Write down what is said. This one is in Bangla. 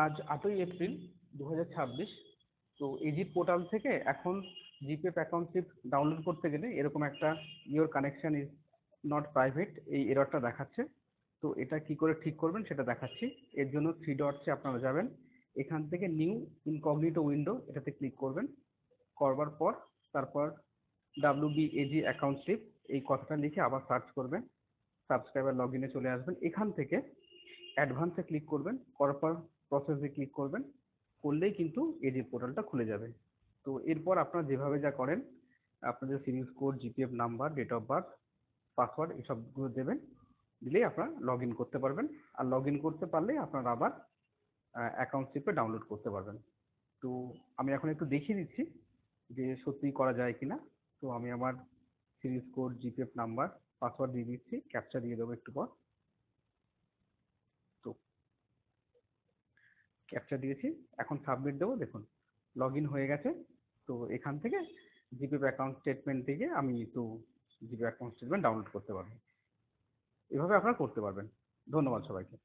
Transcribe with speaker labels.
Speaker 1: আজ 8ই এপ্রিল 2026। তো এজি পোর্টাল থেকে এখন জিপে অ্যাকাউন্ট স্লিপ ডাউনলোড করতে গেলে এরকম একটা your connection is not private এই এররটা দেখাচ্ছে। তো এটা কি করে ঠিক করবেন সেটা দেখাচ্ছি। এর জন্য থ্রি ডটসে আপনারা যাবেন, এখান থেকে নিউ ইনকগনিটো উইন্ডো এটাতে ক্লিক করবেন। করবার পর তারপর WBAG অ্যাকাউন্ট স্লিপ এই কথাটা লিখে আবার সার্চ করবেন, সাবস্ক্রাইবার লগ ইনে চলে আসবেন। এখান থেকে অ্যাডভান্সে ক্লিক করবেন, করার পর প্রসেসে ক্লিক করবেন, করলেই কিন্তু এজি পোর্টালটা খুলে যাবে। তো এরপর আপনারা যেভাবে যা করেন, আপনাদের series code, GPF number, date of birth, password এসবগুলো দেবেন, দিলেই আপনারা লগ ইন করতে পারবেন। আর লগ ইন করতে পারলেই আপনারা আবার অ্যাকাউন্ট স্লিপে ডাউনলোড করতে পারবেন। তো আমি এখন একটু দেখিয়ে দিচ্ছি যে সত্যিই করা যায় কিনা। তো আমি আমার series code, GPF number, password দিয়ে দিচ্ছি, ক্যাপচা দিয়ে দেবো একটু পর। তো ক্যাপচা দিয়েছি, এখন সাবমিট দেবো। দেখুন লগ ইন হয়ে গেছে। তো এখান থেকে জিপে অ্যাকাউন্ট স্টেটমেন্ট থেকে আমি একটু জিপে অ্যাকাউন্ট স্টেটমেন্ট ডাউনলোড করতে পারবো। এভাবে আপনারা করতে পারবেন। ধন্যবাদ সবাইকে।